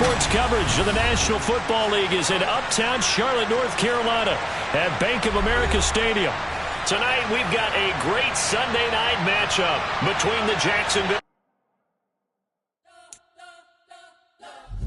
Sports coverage of the National Football League is in uptown Charlotte, North Carolina at Bank of America Stadium. Tonight, we've got a great Sunday night matchup between the Jacksonville.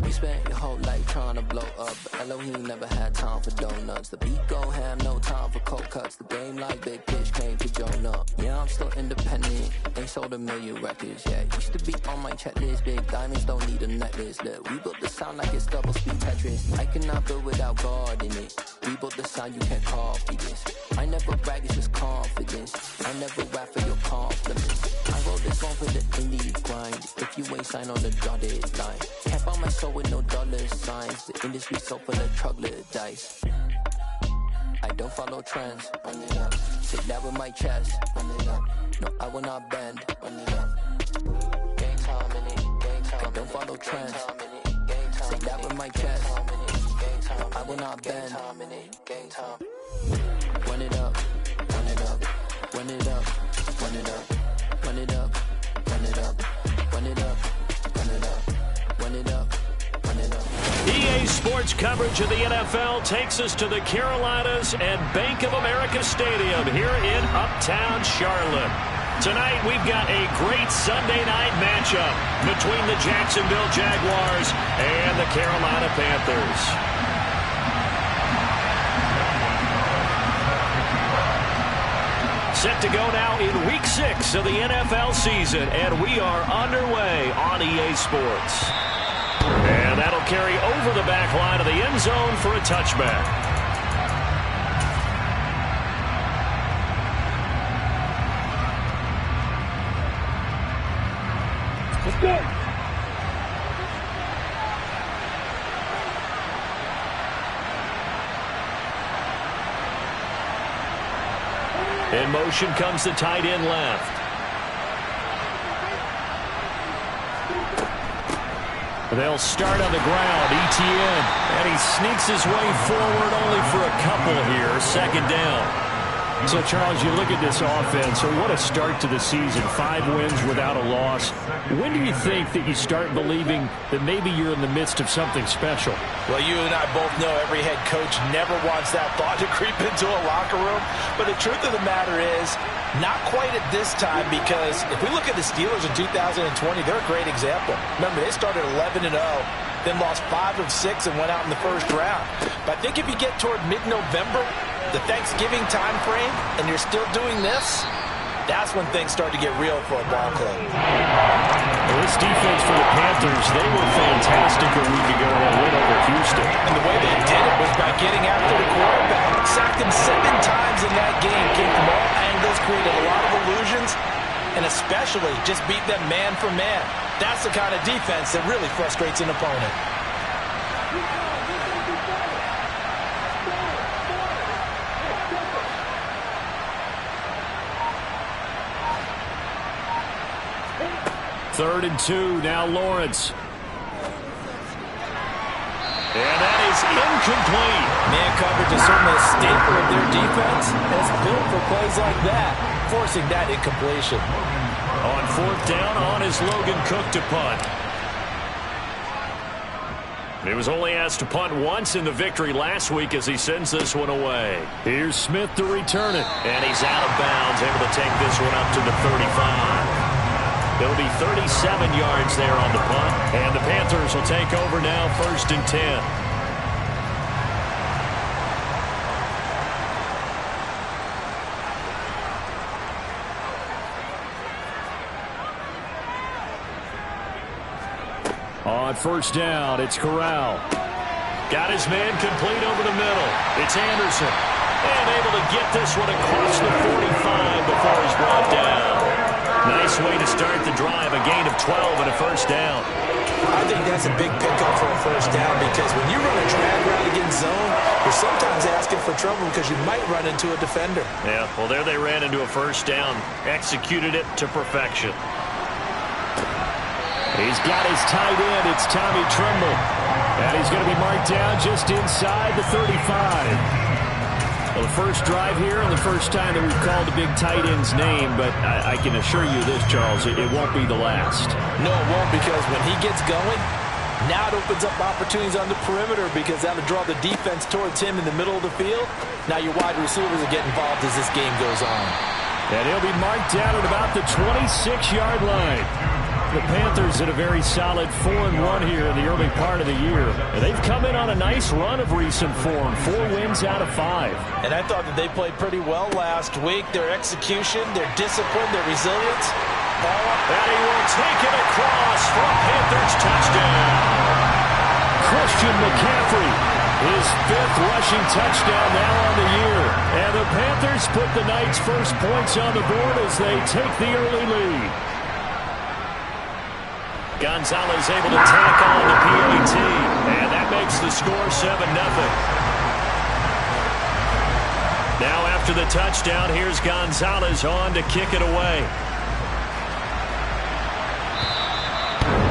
We spent your whole life trying to blow up, but Elohim never had time for donuts. The beat go ham, no time for cold cuts. The game like Big Pitch came to Jonah. Yeah, I'm still independent. Ain't sold a million records yet. Used to be on my checklist. Big diamonds don't need a necklace. Look, we built the sound like it's double speed Tetris. I cannot build without God in it. We built the sound, you can't copy this. I never brag, it's just confidence. I never rap for your compliments. I wrote this song for the indie grind. If you ain't signed on the dotted line, can't buy my soul with no dollar signs. The industry so full of troglodytes. I don't follow trends. Run it up. Sit that with my chest. Run it up. No, I will not bend. Run it up. Gang time in it. Gang time. I don't follow trends. Sit that with my chest. No, I will not bend. Gang time. Run it up. Run it up. Run it up. Run it up. Run it up. Run it up. Run it up. Run it up. Run it up. EA Sports coverage of the NFL takes us to the Carolinas and Bank of America Stadium here in uptown Charlotte. Tonight, we've got a great Sunday night matchup between the Jacksonville Jaguars and the Carolina Panthers. Set to go now in Week 6 of the NFL season, and we are underway on EA Sports. And that'll carry over the back line of the end zone for a touchback. Let's go. In motion comes the tight end left. They'll start on the ground. Etienne, and he sneaks his way forward only for a couple here. Second down. So, Charles, you look at this offense, so what a start to the season. 5 wins without a loss. When do you think that you start believing that maybe you're in the midst of something special? Well, you and I both know every head coach never wants that thought to creep into a locker room. But the truth of the matter is, not quite at this time, because if we look at the Steelers in 2020, they're a great example. Remember, they started 11-0, then lost 5 of 6 and went out in the first round. But I think if you get toward mid-November, the Thanksgiving time frame, and you're still doing this, that's when things start to get real for a ball club. Well, this defense for the Panthers, they were fantastic a week ago in a win over Houston. And the way they did it was by getting after the quarterback. Sacked him 7 times in that game. Came from all angles, created a lot of illusions, and especially just beat them man for man. That's the kind of defense that really frustrates an opponent. Third and 2, now Lawrence. And that is incomplete. Man coverage is certainly a staple of their defense. It's built for plays like that, forcing that incompletion. On 4th down, on is Logan Cook to punt. He was only asked to punt once in the victory last week as he sends this one away. Here's Smith to return it. And he's out of bounds, able to take this one up to the 35. It'll be 37 yards there on the punt. And the Panthers will take over now, 1st and 10. On 1st down, it's Corral. Got his man complete over the middle. It's Anderson. And able to get this one across the 45 before he's brought down. Nice way to start the drive, a gain of 12 and a 1st down. I think that's a big pickup for a 1st down, because when you run a drag route against zone, you're sometimes asking for trouble because you might run into a defender. Yeah, well, there they ran into a 1st down, executed it to perfection. He's got his tight end. It's Tommy Tremble. And he's going to be marked down just inside the 35. Well, the first drive here and the first time that we've called a big tight end's name, but I can assure you this, Charles, it won't be the last. No, it won't, because when he gets going, Now it opens up opportunities on the perimeter because that'll draw the defense towards him in the middle of the field. Now your wide receivers will get involved as this game goes on. And he'll be marked down at about the 26-yard line. The Panthers had a very solid 4-1 here in the early part of the year. And they've come in on a nice run of recent form, 4 wins out of 5. And I thought that they played pretty well last week. Their execution, their discipline, their resilience. And he will take it across for a Panthers touchdown. Christian McCaffrey, his 5th rushing touchdown now on the year. And the Panthers put the night's first points on the board as they take the early lead. Gonzalez able to tack on the PAT, and that makes the score 7-0. Now after the touchdown, here's Gonzalez on to kick it away.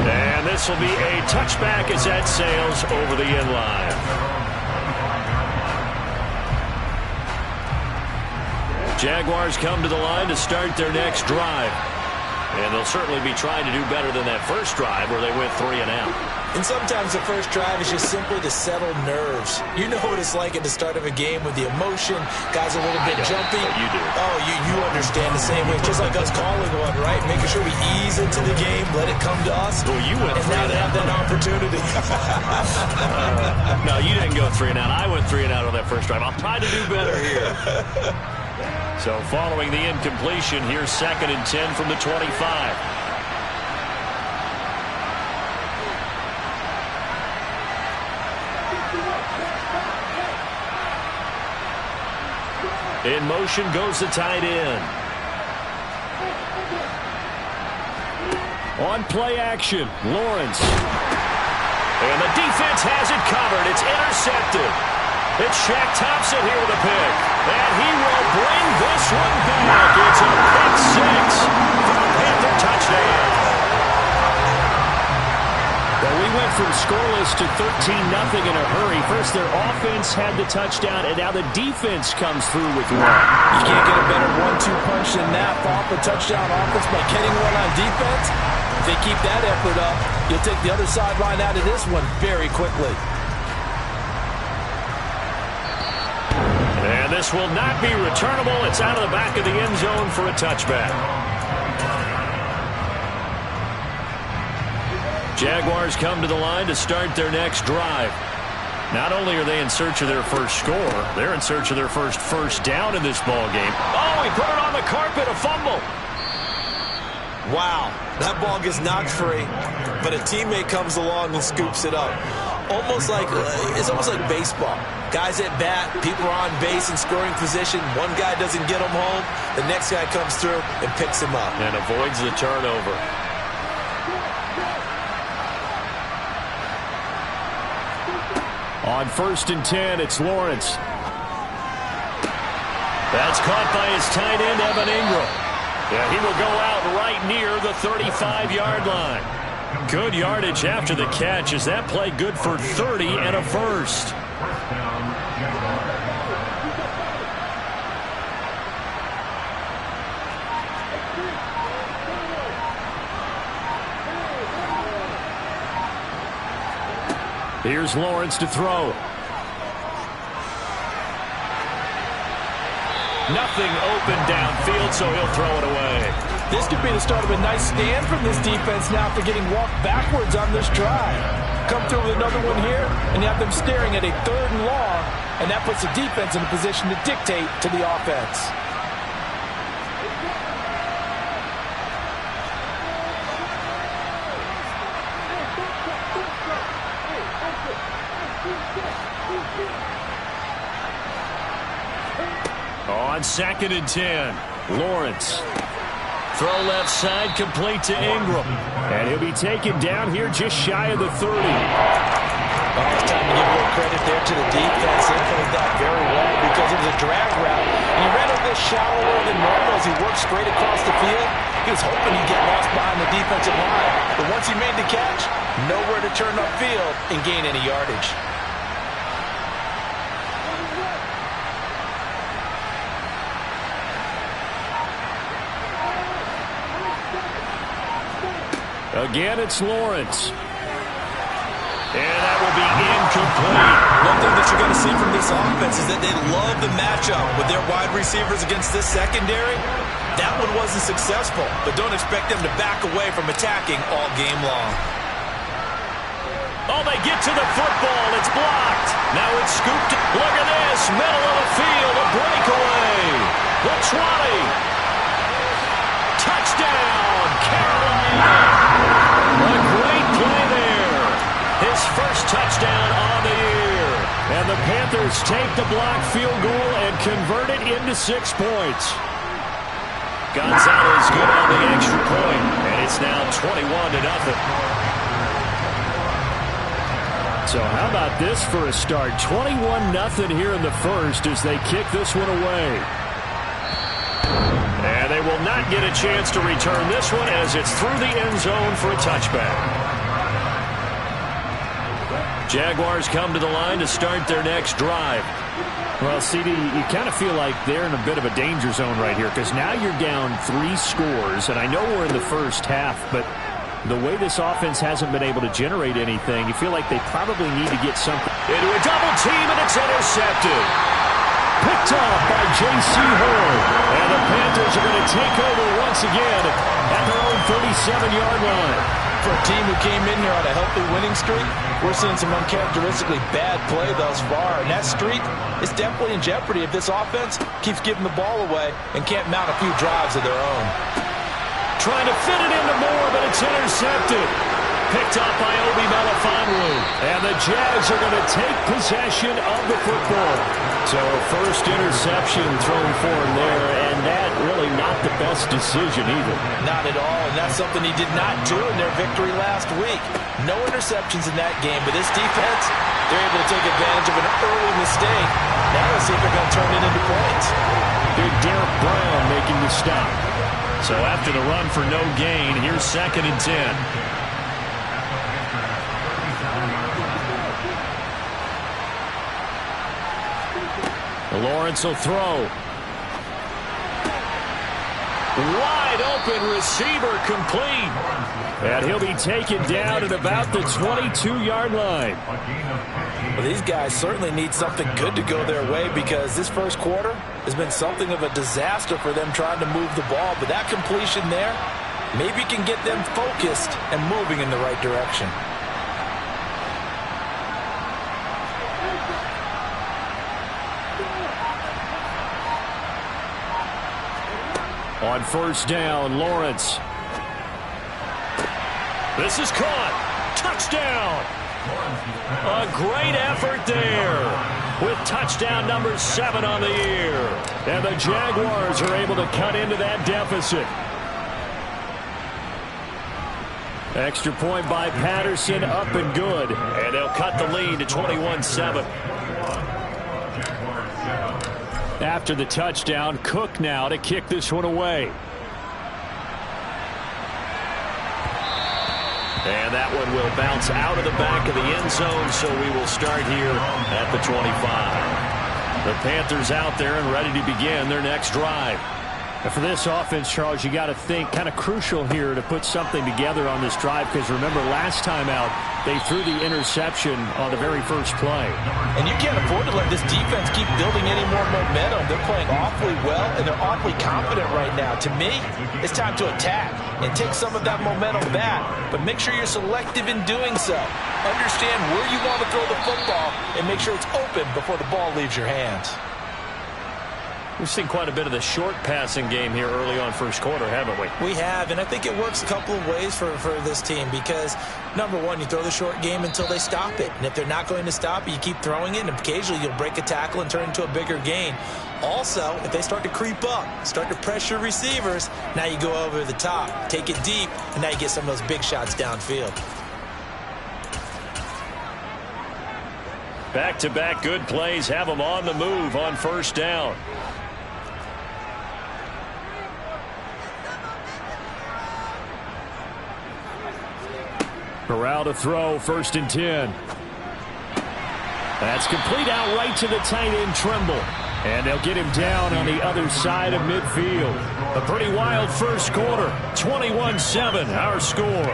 And this will be a touchback as that sails over the end line. Jaguars come to the line to start their next drive. And they'll certainly be trying to do better than that first drive where they went 3 and out. And sometimes the first drive is just simply to settle nerves. You know what it's like at the start of a game with the emotion. Guys are a little bit jumpy. You do. Oh, you understand the same way. It's just like us calling one, right? Making sure we ease into the game, let it come to us. Well, you went 3 and and have that opportunity. No, you didn't go 3 and out. I went 3 and out on that first drive. I'll try to do better here. So following the incompletion, here's 2nd and 10 from the 25. In motion goes the tight end. On play action, Lawrence. And the defense has it covered. It's intercepted. It's Shaq Thompson here with a pick. And he will bring this one back. It's a pick 6 for a Panther touchdown. Well, we went from scoreless to 13-0 in a hurry. First, their offense had the touchdown, and now the defense comes through with one. You can't get a better 1-2 punch than that. Off a touchdown offense by getting one on defense. If they keep that effort up, you'll take the other sideline out of this one very quickly. And this will not be returnable. It's out of the back of the end zone for a touchback. Jaguars come to the line to start their next drive. Not only are they in search of their first score, they're in search of their first down in this ball game. Oh, he put it on the carpet, a fumble. Wow, that ball gets knocked free, but a teammate comes along and scoops it up. It's almost like baseball. Guys at bat, people are on base in scoring position. One guy doesn't get him home. The next guy comes through and picks him up. And avoids the turnover. On 1st and 10, it's Lawrence. That's caught by his tight end, Evan Ingram. Yeah, he will go out right near the 35-yard line. Good yardage after the catch. Is that play good for 30 and a first? Here's Lawrence to throw. Nothing open downfield, so he'll throw it away. This could be the start of a nice stand from this defense now after getting walked backwards on this drive. Come through with another one here, and you have them staring at a 3rd and long, and that puts the defense in a position to dictate to the offense. On 2nd and 10, Lawrence. Throw left side, complete to Ingram. And he'll be taken down here just shy of the 30. It's time to give a little credit there to the defense. They played that very well because it was a drag route. And he ran a little shallower than normal as he worked straight across the field. He was hoping he'd get lost behind the defensive line. But once he made the catch, nowhere to turn upfield and gain any yardage. Again, it's Lawrence. And that will be incomplete. One thing that you're going to see from this offense is that they love the matchup with their wide receivers against this secondary. That one wasn't successful, but don't expect them to back away from attacking all game long. Oh, they get to the football. It's blocked. Now it's scooped. Look at this. Middle of the field. A breakaway. The 20. Touchdown, Carolina. A great play there. His first touchdown on the year. And the Panthers take the blocked field goal and convert it into 6 points. Gonzalez good on the extra point, and it's now 21-0. So how about this for a start? 21-0 here in the first as they kick this one away. And they will not get a chance to return this one as it's through the end zone for a touchback. Jaguars come to the line to start their next drive. Well, CD, you kind of feel like they're in a bit of a danger zone right here because now you're down 3 scores, and I know we're in the first half, but the way this offense hasn't been able to generate anything, you feel like they probably need to get something. Into a double team, and it's intercepted. Picked off by J.C. Horn. And the Panthers are going to take over once again at their own 37-yard line. For a team who came in here on a healthy winning streak, we're seeing some uncharacteristically bad play thus far. And that streak is definitely in jeopardy if this offense keeps giving the ball away and can't mount a few drives of their own. Trying to fit it into Moore, but it's intercepted. Picked up by Obi Melifonwu. And the Jags are going to take possession of the football. So first interception thrown for him there, and that really not the best decision either. Not at all, and that's something he did not do in their victory last week. No interceptions in that game, but this defense, they're able to take advantage of an early mistake. Now let's see if they're going to turn it into points. Big Derek Brown making the stop. So after the run for no gain, here's 2nd and 10. Lawrence will throw. Wide open receiver complete. And he'll be taken down at about the 22-yard line. Well, these guys certainly need something good to go their way because this first quarter has been something of a disaster for them trying to move the ball. But that completion there maybe can get them focused and moving in the right direction. On first down, Lawrence. This is caught. Touchdown. A great effort there with touchdown number 7 on the year. And the Jaguars are able to cut into that deficit. Extra point by Patterson, up and good. And they'll cut the lead to 21-7. After the touchdown, Cook now to kick this one away. And that one will bounce out of the back of the end zone, so we will start here at the 25. The Panthers out there and ready to begin their next drive. And for this offense, Charles, you got to think kind of crucial here to put something together on this drive because remember last time out they threw the interception on the very first play. And you can't afford to let this defense keep building any more momentum. They're playing awfully well and they're awfully confident right now. To me, it's time to attack and take some of that momentum back. But make sure you're selective in doing so. Understand where you want to throw the football and make sure it's open before the ball leaves your hands. We've seen quite a bit of the short passing game here early on first quarter, haven't we? We have, and I think it works a couple of ways for this team because, number one, you throw the short game until they stop it. And if they're not going to stop it, you keep throwing it, and occasionally you'll break a tackle and turn it into a bigger gain. Also, if they start to creep up, start to pressure receivers, now you go over the top, take it deep, and now you get some of those big shots downfield. Back-to-back good plays have them on the move on first down. Corral to throw, 1st and 10. That's complete out right to the tight end, Tremble. And they'll get him down on the other side of midfield. A pretty wild first quarter. 21-7, our score.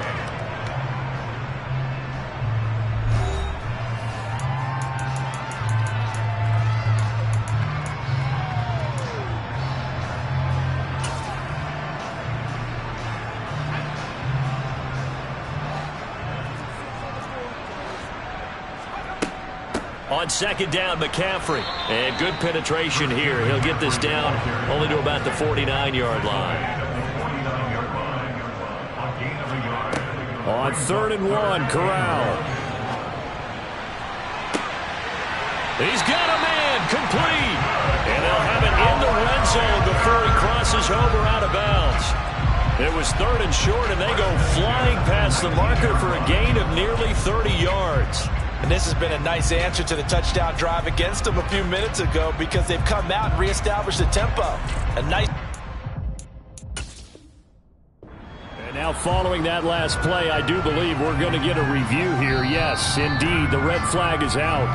On second down, McCaffrey. And good penetration here. He'll get this down only to about the 49-yard line. On 3rd and 1, Corral. He's got a man, complete. And they'll have it in the red zone before he crosses over out of bounds. It was 3rd and short, and they go flying past the marker for a gain of nearly 30 yards. And this has been a nice answer to the touchdown drive against them a few minutes ago because they've come out and reestablished the tempo. A nice... And now following that last play, I do believe we're going to get a review here. Yes, indeed, the red flag is out.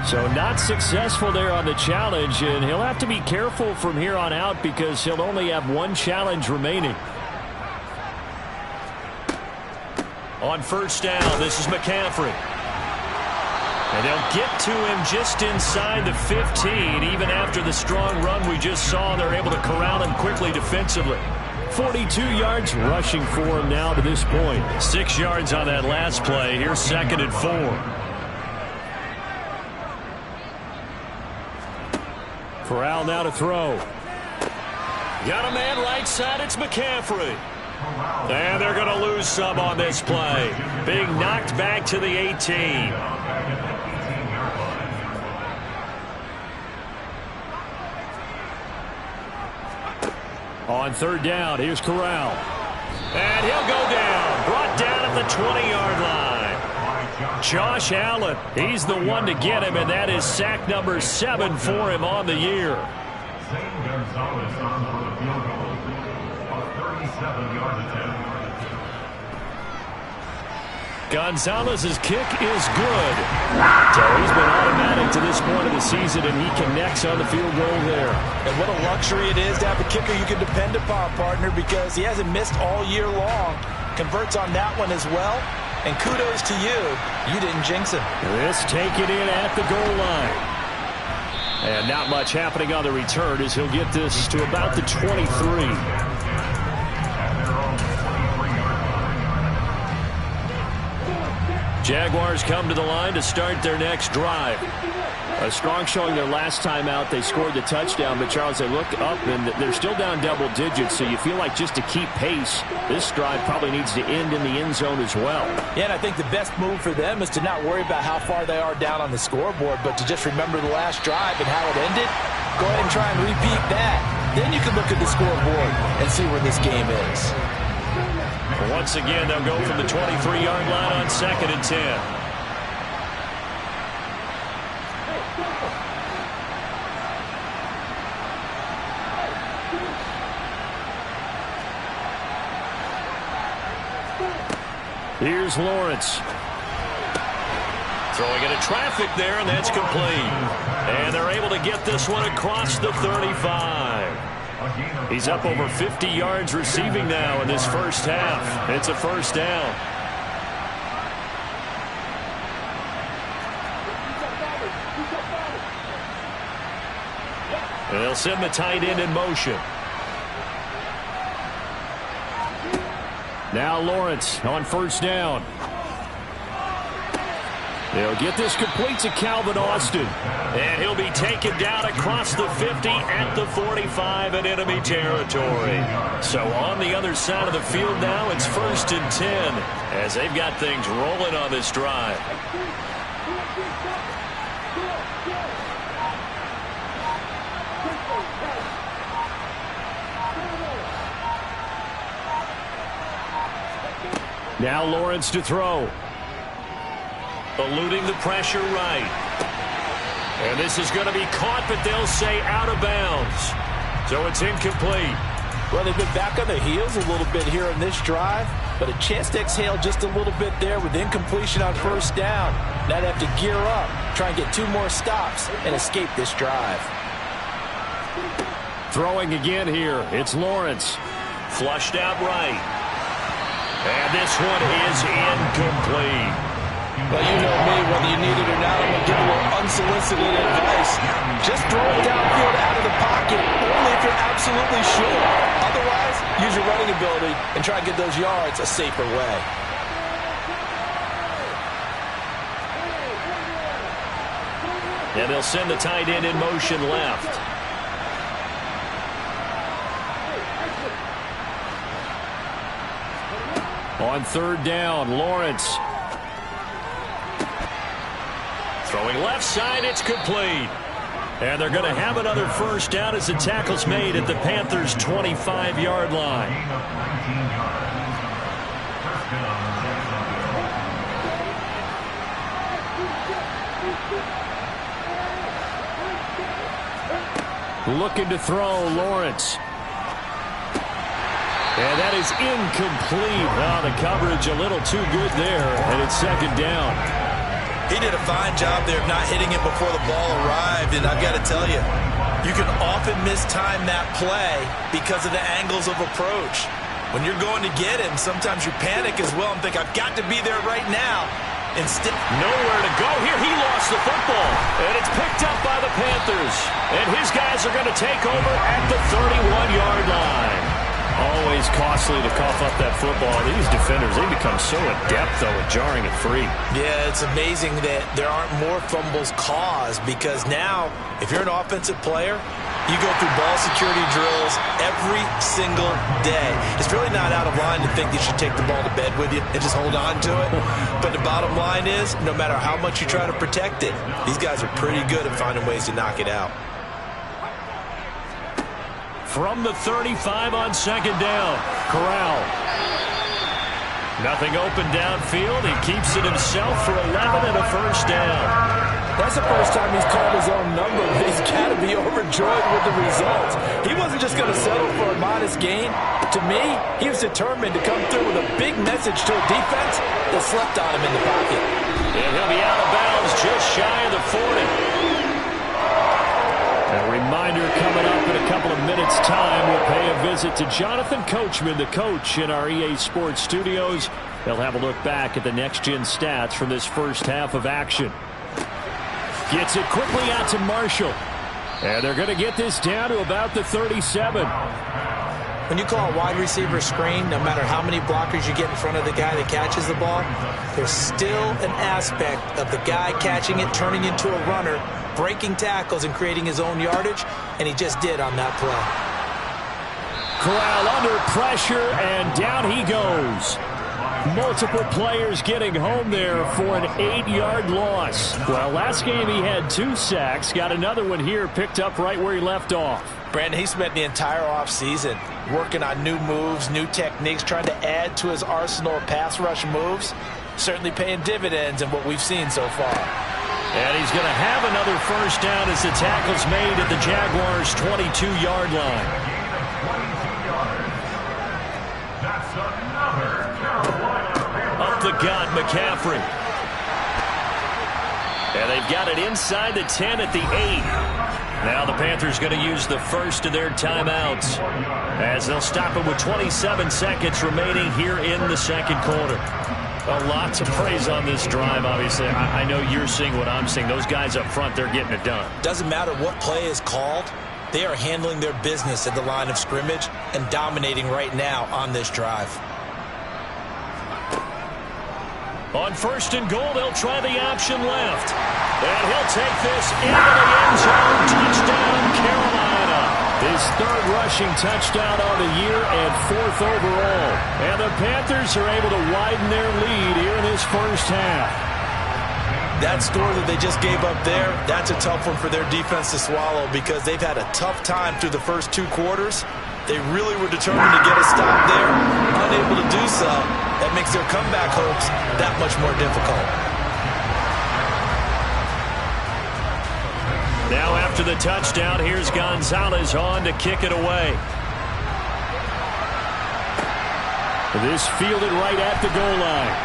So not successful there on the challenge, and he'll have to be careful from here on out because he'll only have one challenge remaining. On 1st down, this is McCaffrey. And they'll get to him just inside the 15. Even after the strong run we just saw, they're able to corral him quickly defensively. 42 yards rushing for him now to this point. 6 yards on that last play. Here's 2nd and 4. Corral now to throw. Got a man right side. It's McCaffrey. And they're going to lose some on this play. Being knocked back to the 18. On 3rd down, here's Corral. And he'll go down. Brought down at the 20-yard line. Josh Allen, he's the one to get him, and that is sack number 7 for him on the year. Gonzalez's kick is good. So he's been automatic to this point of the season, and he connects on the field goal there. And what a luxury it is to have a kicker you can depend upon, partner, because he hasn't missed all year long. Converts on that one as well. And kudos to you. You didn't jinx him. This taken in at the goal line. And not much happening on the return as he'll get this to about the 23. Jaguars come to the line to start their next drive. A strong showing their last time out. They scored the touchdown, but Charles, they look up and they're still down double digits, so you feel like just to keep pace, this drive probably needs to end in the end zone as well. Yeah, and I think the best move for them is to not worry about how far they are down on the scoreboard, but to just remember the last drive and how it ended. Go ahead and try and repeat that. Then you can look at the scoreboard and see where this game is. Once again, they'll go from the 23-yard line on 2nd and 10. Here's Lawrence. Throwing into traffic there, and that's complete. And they're able to get this one across the 35. He's up over 50 yards receiving now in this first half. It's a 1st down. And they'll send the tight end in motion. Now Lawrence on 1st down. They'll get this complete to Calvin Austin. And he'll be taken down across the 50 at the 45 in enemy territory. So on the other side of the field now, it's 1st and 10 as they've got things rolling on this drive. Now Lawrence to throw. Eluding the pressure right. And this is going to be caught, but they'll say out of bounds. So it's incomplete. Well, they've been back on their heels a little bit here on this drive, but a chance to exhale just a little bit there with incompletion on 1st down. Now they have to gear up, try and get 2 more stops, and escape this drive. Throwing again here. It's Lawrence. Flushed out right. And this one is incomplete. Well, you know me, whether you need it or not, I'm going to give a little unsolicited advice. Just throw it downfield out of the pocket, only if you're absolutely sure. Otherwise, use your running ability and try to get those yards a safer way. And they'll send the tight end in motion left. On third down, Lawrence. Throwing left side, it's complete. And they're going to have another first down as the tackle's made at the Panthers' 25-yard line. Looking to throw, Lawrence. And that is incomplete. Well, the coverage a little too good there, and it's second down. He did a fine job there of not hitting it before the ball arrived, and I've got to tell you, you can often mistime that play because of the angles of approach. When you're going to get him, sometimes you panic as well and think, I've got to be there right now. Instead, nowhere to go here. He lost the football, and it's picked up by the Panthers. And his guys are going to take over at the 31-yard line. Always costly to cough up that football. These defenders, they become so adept, though, at jarring it free. Yeah, it's amazing that there aren't more fumbles caused because now, if you're an offensive player, you go through ball security drills every single day. It's really not out of line to think you should take the ball to bed with you and just hold on to it. But the bottom line is, no matter how much you try to protect it, these guys are pretty good at finding ways to knock it out. From the 35 on second down, Corral. Nothing open downfield. He keeps it himself for 11 and a first down. That's the first time he's called his own number, but he's got to be overjoyed with the results. He wasn't just going to settle for a modest gain. To me, he was determined to come through with a big message to a defense that slept on him in the pocket. And he'll be out of bounds just shy of the 40. A reminder coming up in a couple of minutes' time. We'll pay a visit to Jonathan Coachman, the coach in our EA Sports studios. They'll have a look back at the next-gen stats from this first half of action. Gets it quickly out to Marshall. And they're going to get this down to about the 37. When you call a wide receiver screen, no matter how many blockers you get in front of the guy that catches the ball, there's still an aspect of the guy catching it, turning into a runner, breaking tackles and creating his own yardage, and he just did on that play. Corral under pressure, and down he goes. Multiple players getting home there for an 8-yard loss. Well, last game he had 2 sacks. Got another one here picked up right where he left off. Brandon, he spent the entire offseason working on new moves, new techniques, trying to add to his arsenal of pass rush moves. Certainly paying dividends in what we've seen so far. And he's going to have another first down as the tackle's made at the Jaguars' 22-yard line. Up the gut, McCaffrey. And they've got it inside the 10 at the 8. Now the Panthers going to use the first of their timeouts as they'll stop it with 27 seconds remaining here in the second quarter. A lot to praise on this drive, obviously. I know you're seeing what I'm seeing. Those guys up front, they're getting it done. Doesn't matter what play is called. They are handling their business at the line of scrimmage and dominating right now on this drive. On first and goal, they'll try the option left. And he'll take this into the end zone. Touchdown, Carolina. His 3rd rushing touchdown on the year and 4th overall. And the Panthers are able to widen their lead here in this first half. That score that they just gave up there, that's a tough one for their defense to swallow because they've had a tough time through the first 2 quarters. They really were determined to get a stop there. Unable to do so, that makes their comeback hopes that much more difficult. Now after the touchdown, here's Gonzalez on to kick it away. This fielded right at the goal line.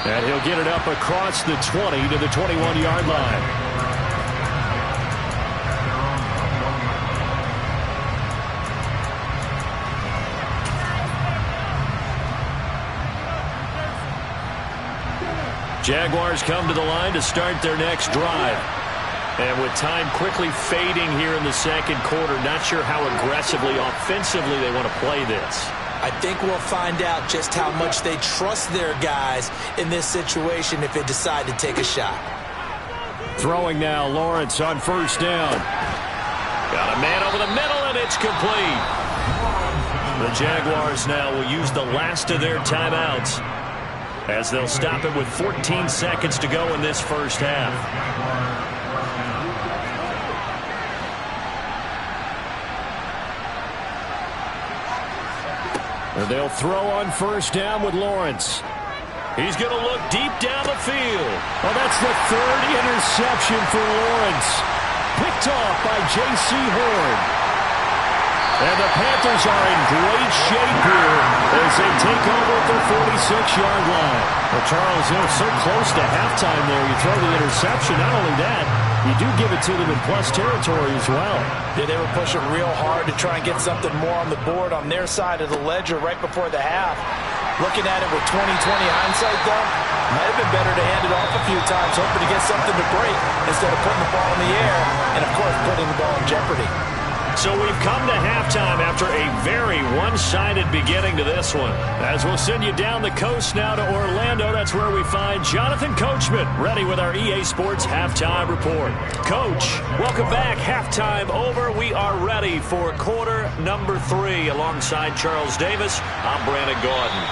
And he'll get it up across the 20 to the 21-yard line. Jaguars come to the line to start their next drive. And with time quickly fading here in the second quarter, not sure how aggressively, offensively they want to play this. I think we'll find out just how much they trust their guys in this situation if they decide to take a shot. Throwing now, Lawrence on first down. Got a man over the middle, and it's complete. The Jaguars now will use the last of their timeouts as they'll stop it with 14 seconds to go in this first half. And they'll throw on first down with Lawrence. He's going to look deep down the field. Oh, that's the third interception for Lawrence. Picked off by J.C. Horn. And the Panthers are in great shape here as they take over at the 46-yard line. Well, Charles, so close to halftime there. You throw the interception. Not only that, you do give it to them in plus territory as well. Yeah, they were pushing real hard to try and get something more on the board on their side of the ledger right before the half. Looking at it with 20/20 hindsight, though, might have been better to hand it off a few times, hoping to get something to break instead of putting the ball in the air and, of course, putting the ball in jeopardy. So we've come to halftime after a very one-sided beginning to this one. As we'll send you down the coast now to Orlando, that's where we find Jonathan Coachman, ready with our EA Sports Halftime Report. Coach, welcome back. Halftime over. We are ready for quarter number 3. Alongside Charles Davis, I'm Brandon Gaudin.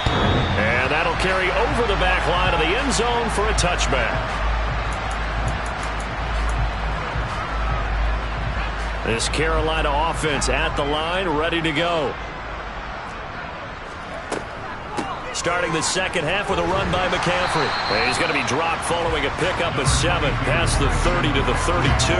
And that'll carry over the back line of the end zone for a touchback. This Carolina offense at the line, ready to go. Starting the second half with a run by McCaffrey. And he's going to be dropped following a pickup of 7 past the 30 to the 32.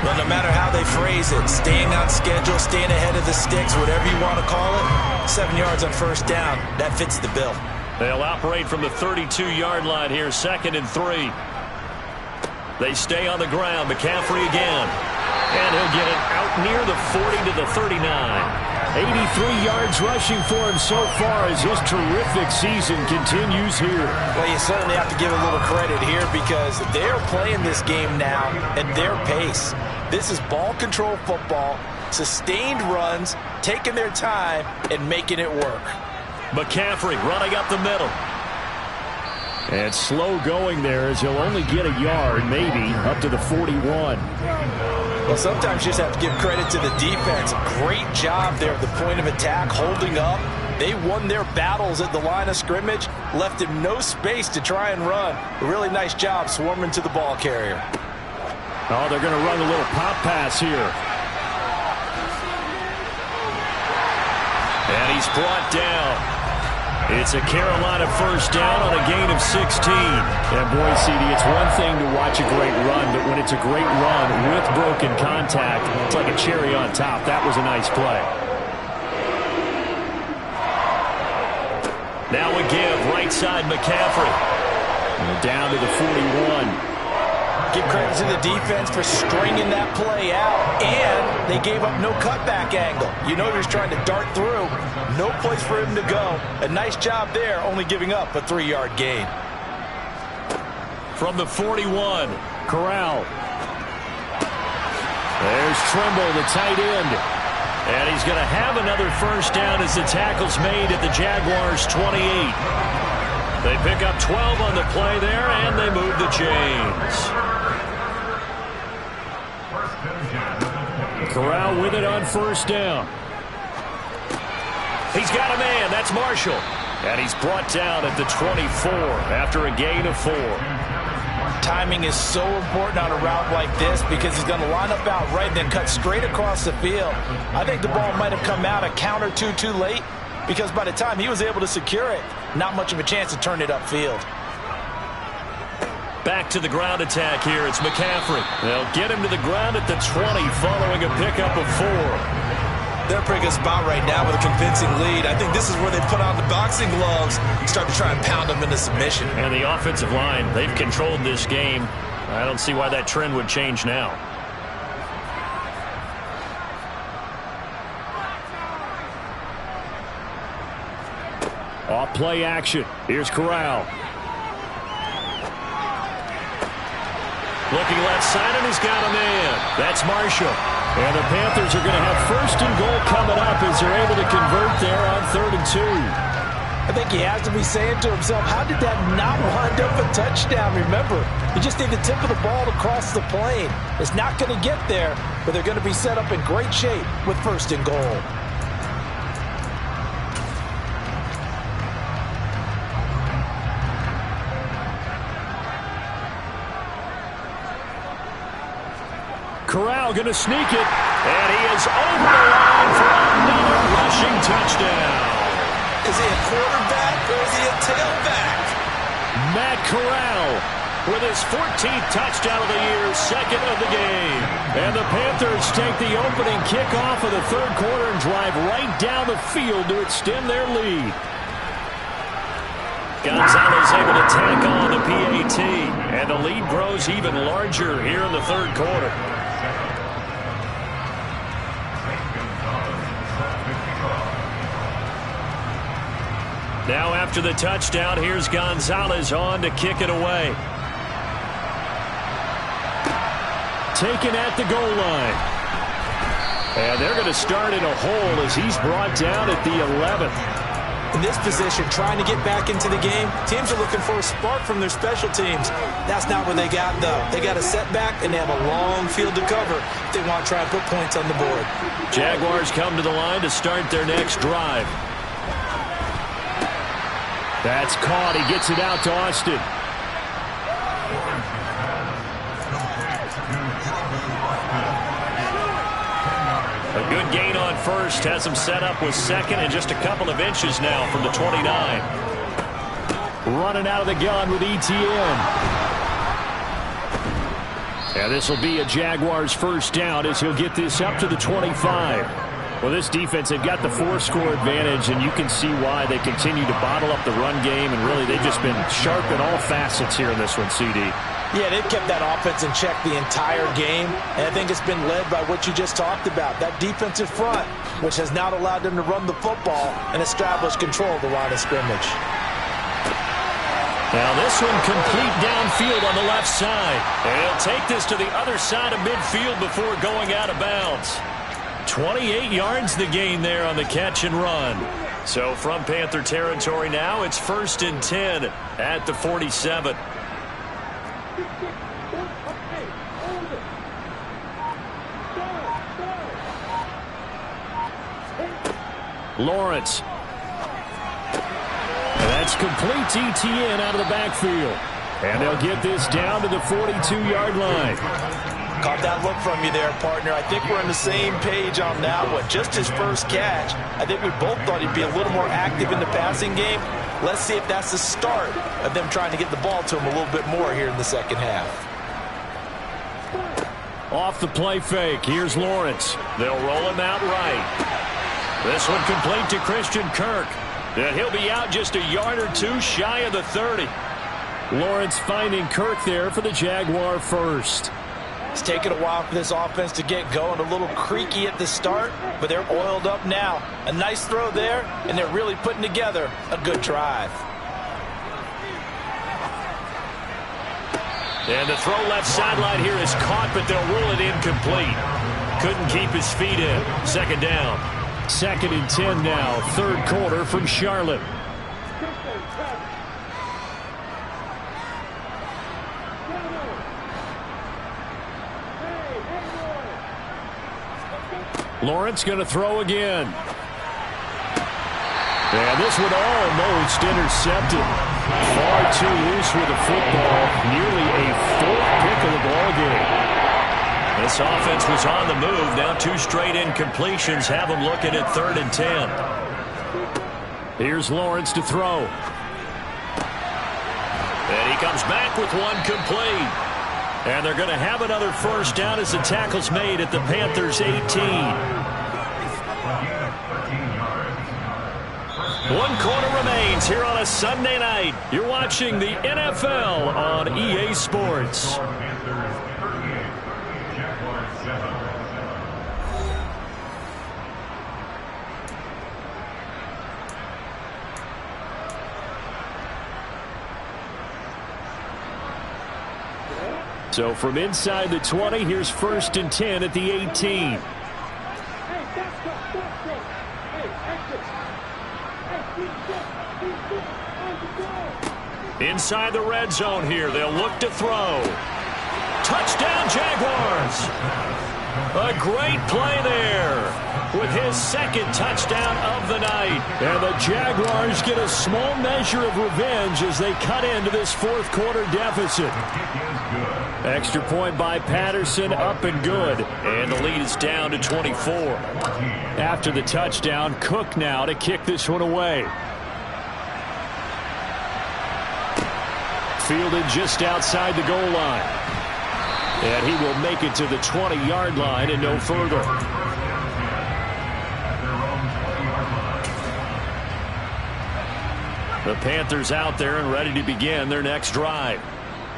Well, no matter how they phrase it, staying on schedule, staying ahead of the sticks, whatever you want to call it, 7 yards on first down, that fits the bill. They'll operate from the 32-yard line here, 2nd and 3. They stay on the ground. McCaffrey again. And he'll get it out near the 40 to the 39. 83 yards rushing for him so far as his terrific season continues here. Well, you certainly have to give a little credit here because they're playing this game now at their pace. This is ball control football, sustained runs, taking their time, and making it work. McCaffrey running up the middle. And slow going there as he'll only get a yard, maybe, up to the 41. Well, sometimes you just have to give credit to the defense. Great job there at the point of attack, holding up. They won their battles at the line of scrimmage, left him no space to try and run. A really nice job swarming to the ball carrier. Oh, they're going to run a little pop pass here. And he's brought down. It's a Carolina first down on a gain of 16. And boy, CD, it's one thing to watch a great run, but when it's a great run with broken contact, it's like a cherry on top. That was a nice play. Now a give, right side McCaffrey. And down to the 41. Give credit to the defense for stringing that play out, and they gave up no cutback angle. You know he was trying to dart through. No place for him to go. A nice job there, only giving up a 3-yard gain. From the 41, Corral. There's Trimble, the tight end. And he's going to have another first down as the tackle's made at the Jaguars' 28. They pick up 12 on the play there, and they move the chains. Corral with it on first down. He's got a man. That's Marshall. And he's brought down at the 24 after a gain of 4. Timing is so important on a route like this because he's going to line up out right and then cut straight across the field. I think the ball might have come out a count or two too late because by the time he was able to secure it, not much of a chance to turn it upfield. Back to the ground attack here. It's McCaffrey. They'll get him to the ground at the 20 following a pickup of 4. They're in a pretty good spot right now with a convincing lead. I think this is where they put on the boxing gloves and start to try and pound them into submission. And the offensive line, they've controlled this game. I don't see why that trend would change now. Off play action. Here's Corral. Looking left side, and he's got a man. That's Marshall. And the Panthers are going to have 1st and goal coming up as they're able to convert there on 3rd and 2. I think he has to be saying to himself, how did that not wind up a touchdown? Remember, you just need the tip of the ball to cross the plane. It's not going to get there, but they're going to be set up in great shape with 1st and goal. Corral going to sneak it, and he is over the line for another rushing touchdown. Is he a quarterback or is he a tailback? Matt Corral with his 14th touchdown of the year, 2nd of the game. And the Panthers take the opening kickoff of the 3rd quarter and drive right down the field to extend their lead. Gonzalez able to tack on the PAT, and the lead grows even larger here in the 3rd quarter. Now after the touchdown, here's Gonzalez on to kick it away. Taken at the goal line. And they're going to start in a hole as he's brought down at the 11th. In this position, trying to get back into the game, teams are looking for a spark from their special teams. That's not what they got, though. They got a setback, and they have a long field to cover if they want to try and put points on the board. Jaguars come to the line to start their next drive. That's caught. He gets it out to Austin. A good gain on 1st. Has him set up with 2nd and just a couple of inches now from the 29. Running out of the gun with ETN. And this will be a Jaguars 1st down as he'll get this up to the 25. Well, this defense, they've got the 4-score advantage, and you can see why they continue to bottle up the run game, and really they've just been sharp in all facets here in this one, CD. Yeah, they've kept that offense in check the entire game, and I think it's been led by what you just talked about, that defensive front, which has not allowed them to run the football and establish control of the line of scrimmage. Now this one complete downfield on the left side, and he'll take this to the other side of midfield before going out of bounds. 28 yards the gain there on the catch and run. So from Panther territory now, it's 1st and 10 at the 47. Lawrence. And that's complete to ETN out of the backfield. And they'll get this down to the 42-yard line. Caught that look from you there, partner. I think we're on the same page on that one. Just his 1st catch. I think we both thought he'd be a little more active in the passing game. Let's see if that's the start of them trying to get the ball to him a little bit more here in the 2nd half. Off the play fake. Here's Lawrence. They'll roll him out right. This one complete to Christian Kirk. And he'll be out just a yard or two shy of the 30. Lawrence finding Kirk there for the Jaguar 1st. It's taken a while for this offense to get going. A little creaky at the start, but they're oiled up now. A nice throw there, and they're really putting together a good drive. And the throw left sideline here is caught, but they'll rule it incomplete. Couldn't keep his feet in. 2nd down. 2nd and 10 now. 3rd quarter from Charlotte. Lawrence going to throw again. And this one almost intercepted. Far too loose with the football. Nearly a 4th pick of the ball game. This offense was on the move. Now 2 straight incompletions have them looking at 3rd and 10. Here's Lawrence to throw. And he comes back with one complete. And they're going to have another 1st down as the tackle's made at the Panthers' 18. 1 quarter remains here on a Sunday night. You're watching the NFL on EA Sports. So from inside the 20, here's 1st and 10 at the 18. Inside the red zone here, they'll look to throw. Touchdown, Jaguars. A great play there with his 2nd touchdown of the night. And the Jaguars get a small measure of revenge as they cut into this 4th quarter deficit. Extra point by Patterson, up and good. And the lead is down to 24. After the touchdown, Cook now to kick this one away. Fielded just outside the goal line. And he will make it to the 20-yard line and no further. The Panthers out there and ready to begin their next drive.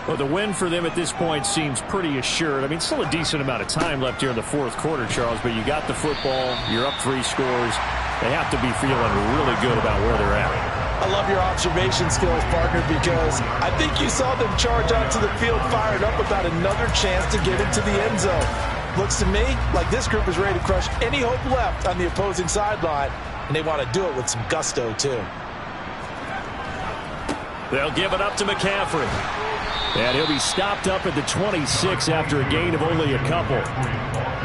Well, the win for them at this point seems pretty assured. I mean, still a decent amount of time left here in the 4th quarter, Charles, but you got the football, you're up 3 scores. They have to be feeling really good about where they're at. I love your observation skills, partner, because I think you saw them charge onto the field fired up about another chance to get into the end zone. Looks to me like this group is ready to crush any hope left on the opposing sideline, and they want to do it with some gusto, too. They'll give it up to McCaffrey. And he'll be stopped up at the 26 after a gain of only a couple.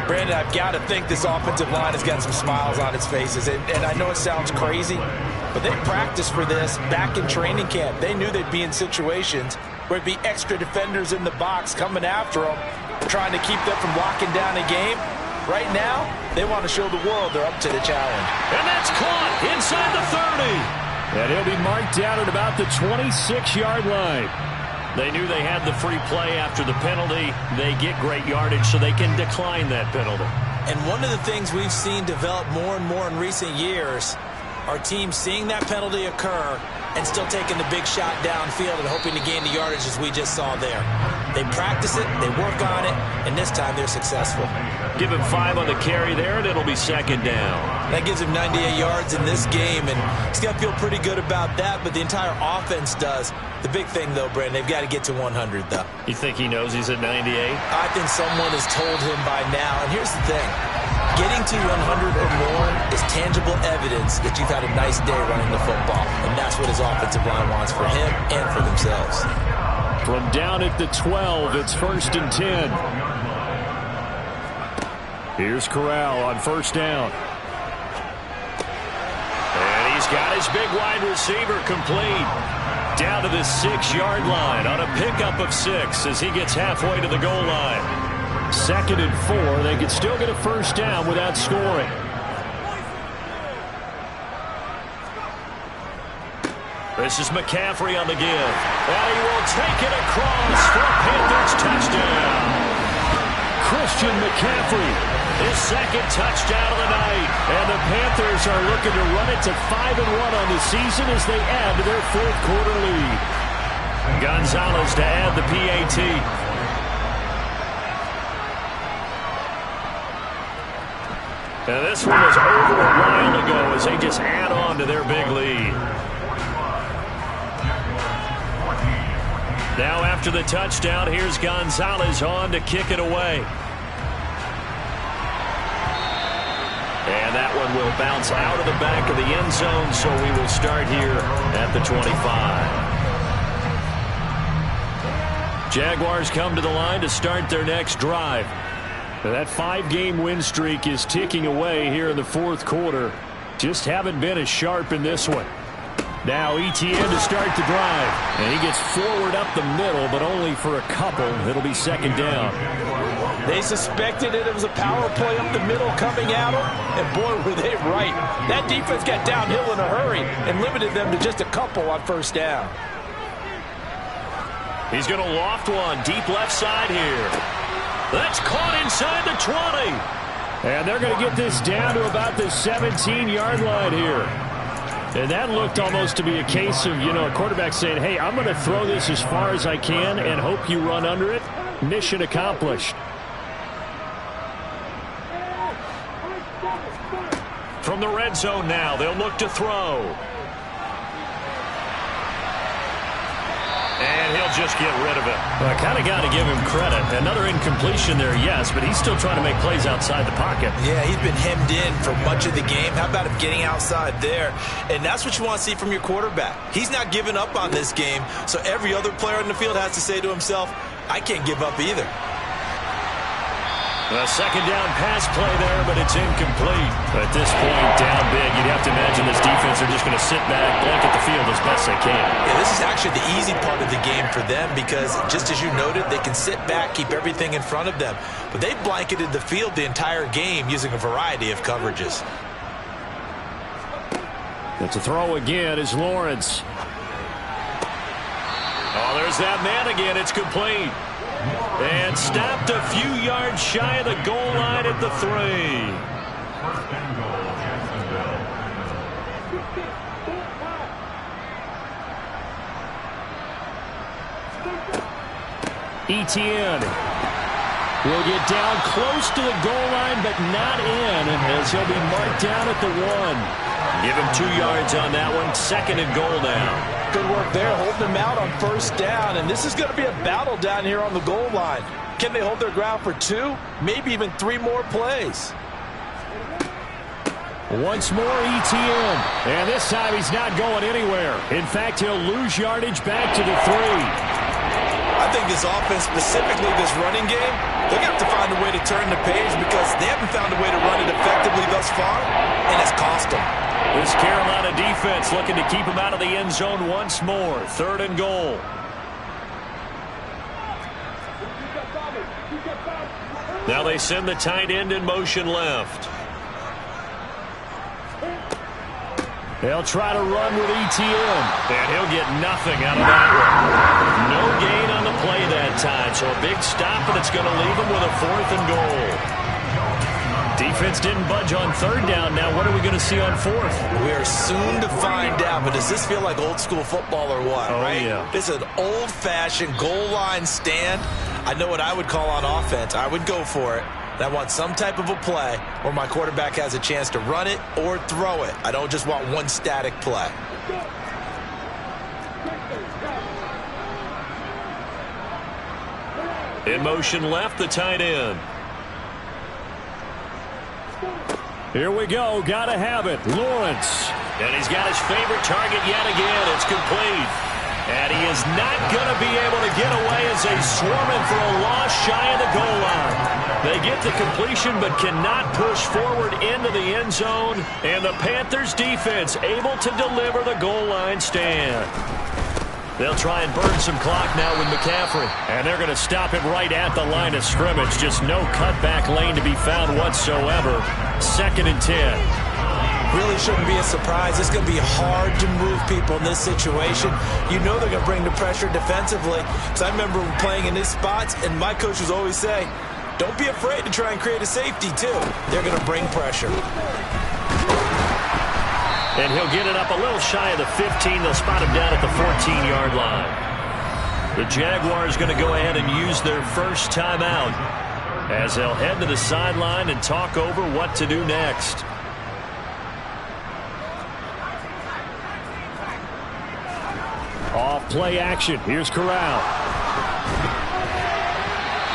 Brandon, I've got to think this offensive line has got some smiles on its faces. And I know it sounds crazy, but they practiced for this back in training camp. They knew they'd be in situations where it'd be extra defenders in the box coming after them, trying to keep them from locking down a game. Right now, they want to show the world they're up to the challenge. And that's caught inside the 30. And he'll be marked down at about the 26-yard line. They knew they had the free play after the penalty. They get great yardage, so they can decline that penalty. And one of the things we've seen develop more and more in recent years are teams seeing that penalty occur and still taking the big shot downfield and hoping to gain the yardage as we just saw there. They practice it, they work on it, and this time they're successful. Give him 5 on the carry there, and it'll be 2nd down. That gives him 98 yards in this game, and he's got to feel pretty good about that, but the entire offense does. The big thing, though, Brandon, they've got to get to 100, though. You think he knows he's at 98? I think someone has told him by now, and here's the thing. Getting to 100 or more is tangible evidence that you've had a nice day running the football, and that's what his offensive line wants for him and for themselves. From down at the 12, it's 1st and 10. Here's Corral on 1st down. And he's got his big wide receiver complete. Down to the 6-yard line on a pickup of 6 as he gets halfway to the goal line. 2nd and 4. They could still get a 1st down without scoring. This is McCaffrey on the give. And he will take it across for a Panthers touchdown. Christian McCaffrey, his 2nd touchdown of the night. And the Panthers are looking to run it to 5-1 on the season as they add to their 4th quarter lead. Gonzalez to add the PAT. And this one was over a while ago as they just add on to their big lead. Now after the touchdown, here's Gonzalez on to kick it away. And that one will bounce out of the back of the end zone, so we will start here at the 25. Jaguars come to the line to start their next drive. That 5-game win streak is ticking away here in the 4th quarter. Just haven't been as sharp in this one. Now ETN to start the drive. And he gets forward up the middle, but only for a couple. It'll be 2nd down. They suspected it was a power play up the middle coming at them, and boy, were they right. That defense got downhill in a hurry and limited them to just a couple on 1st down. He's going to loft one deep left side here. That's caught inside the 20. And they're going to get this down to about the 17-yard line here. And that looked almost to be a case of, a quarterback saying, hey, I'm going to throw this as far as I can and hope you run under it. Mission accomplished. From the red zone now, they'll look to throw. And he'll just get rid of it. Well, I kind of got to give him credit. Another incompletion there, yes, but he's still trying to make plays outside the pocket. Yeah, he's been hemmed in for much of the game. How about him getting outside there? And that's what you want to see from your quarterback. He's not giving up on this game, so every other player in the field has to say to himself, I can't give up either. A second down pass play there, but it's incomplete. At this point, down big, you'd have to imagine this defense are just going to sit back, blanket the field as best they can. Yeah, this is actually the easy part of the game for them because, just as you noted, they can sit back, keep everything in front of them. But they blanketed the field the entire game using a variety of coverages. It's a throw again is Lawrence. Oh, there's that man again. It's complete. And stopped a few yards shy of the goal line at the 3. Etienne will get down close to the goal line, but not in, as he'll be marked down at the 1. Give him 2 yards on that one. 2nd and goal now. Good work there, holding them out on first down, and this is going to be a battle down here on the goal line. Can they hold their ground for 2, maybe even 3 more plays? Once more, Etienne, and this time he's not going anywhere. In fact, he'll lose yardage back to the 3. I think this offense, specifically this running game, they're going to have to find a way to turn the page because they haven't found a way to run it effectively thus far, and it's cost them. This Carolina defense looking to keep him out of the end zone once more. 3rd and goal. Now they send the tight end in motion left. They'll try to run with Etienne. And he'll get nothing out of that one. No gain on the play that time. So a big stop, and it's going to leave him with a 4th and goal. Defense didn't budge on 3rd down. Now what are we going to see on 4th? We are soon to find out, but does this feel like old school football or what, right? Yeah. This is an old-fashioned goal line stand. I know what I would call on offense. I would go for it. And I want some type of a play where my quarterback has a chance to run it or throw it. I don't just want one static play. In motion left, the tight end. Here we go. Got to have it. Lawrence. And he's got his favorite target yet again. It's complete. And he is not going to be able to get away as they swarm him for a loss shy of the goal line. They get the completion but cannot push forward into the end zone. And the Panthers defense able to deliver the goal line stand. They'll try and burn some clock now with McCaffrey. And they're going to stop him right at the line of scrimmage. Just no cutback lane to be found whatsoever. 2nd and 10. Really shouldn't be a surprise. It's going to be hard to move people in this situation. You know they're going to bring the pressure defensively. So I remember playing in these spots, and my coaches always say, don't be afraid to try and create a safety, too. They're going to bring pressure. And he'll get it up a little shy of the 15. They'll spot him down at the 14-yard line. The Jaguars going to go ahead and use their first timeout as they'll head to the sideline and talk over what to do next. Off play action. Here's Corral.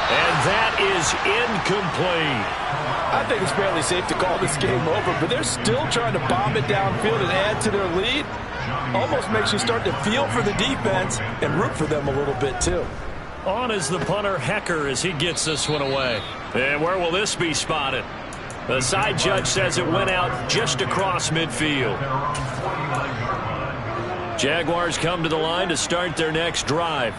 And that is incomplete. I think it's fairly safe to call this game over, but they're still trying to bomb it downfield and add to their lead. Almost makes you start to feel for the defense and root for them a little bit, too. On is the punter, Hecker, as he gets this one away. And where will this be spotted? The side judge says it went out just across midfield. Jaguars come to the line to start their next drive.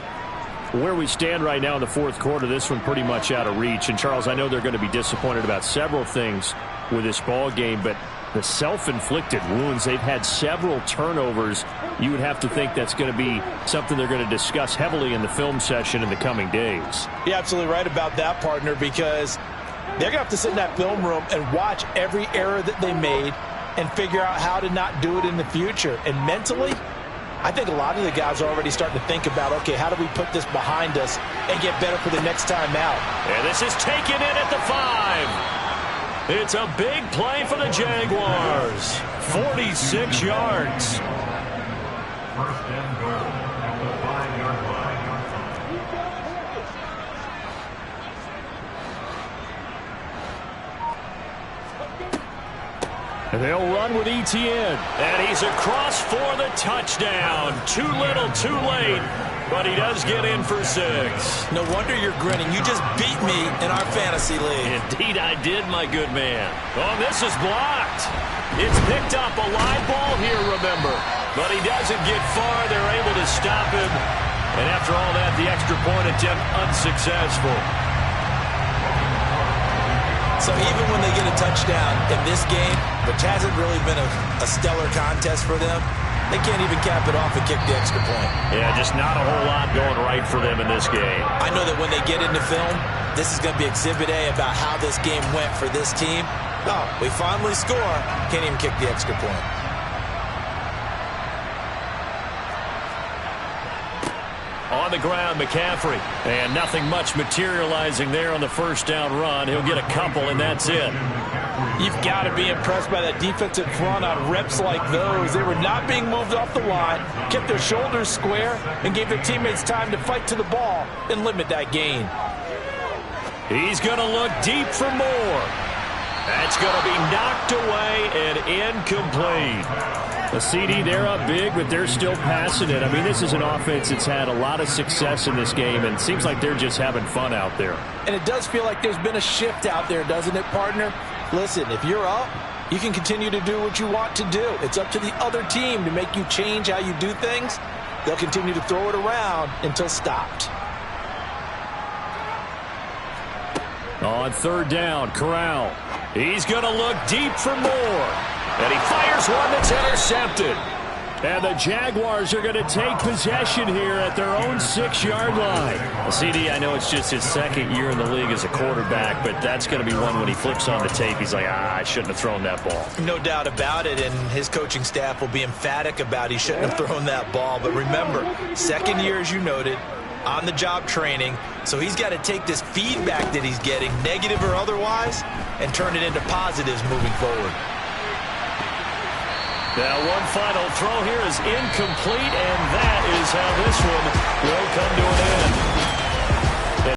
Where we stand right now in the 4th quarter, this one pretty much out of reach. And, Charles, I know they're going to be disappointed about several things with this ball game, but the self-inflicted wounds, they've had several turnovers. You would have to think that's going to be something they're going to discuss heavily in the film session in the coming days. You're absolutely right about that, partner, because they're going to have to sit in that film room and watch every error that they made and figure out how to not do it in the future. And mentally, I think a lot of the guys are already starting to think about, okay, how do we put this behind us and get better for the next time out? And this is taken in at the 5. It's a big play for the Jaguars. 46 yards. First and goal at the 5-yard line. And they'll run with ETN. And he's across for the touchdown. Too little, too late. But he does get in for 6. No wonder you're grinning. You just beat me in our fantasy league. Indeed I did, my good man. Oh, this is blocked. It's picked up. A live ball here, remember. But he doesn't get far. They're able to stop him. And after all that, the extra point attempt unsuccessful. So even when they get a touchdown in this game, which hasn't really been a stellar contest for them, they can't even cap it off and kick the extra point. Yeah, just not a whole lot going right for them in this game. I know that when they get into film, this is going to be Exhibit A about how this game went for this team. Oh, we finally score. Can't even kick the extra point. On the ground, McCaffrey. And nothing much materializing there on the first down run. He'll get a couple, and that's it. You've got to be impressed by that defensive front on reps like those. They were not being moved off the line, kept their shoulders square, and gave their teammates time to fight to the ball and limit that gain. He's going to look deep for more. That's going to be knocked away and incomplete. A CD, they're up big, but they're still passing it. I mean, this is an offense that's had a lot of success in this game, and it seems like they're just having fun out there. And it does feel like there's been a shift out there, doesn't it, partner? Listen, if you're up, you can continue to do what you want to do. It's up to the other team to make you change how you do things. They'll continue to throw it around until stopped. On third down, Corral. He's going to look deep for more. And he fires one that's intercepted. And the Jaguars are going to take possession here at their own 6-yard line. Well, CD, I know it's just his second year in the league as a quarterback, but that's going to be one when he flips on the tape, he's like, I shouldn't have thrown that ball. No doubt about it, and his coaching staff will be emphatic about he shouldn't have thrown that ball. But remember, second year, as you noted, on-the-job training, so he's got to take this feedback that he's getting, negative or otherwise, and turn it into positives moving forward. Now one final throw here is incomplete, and that is how this one will come to an end.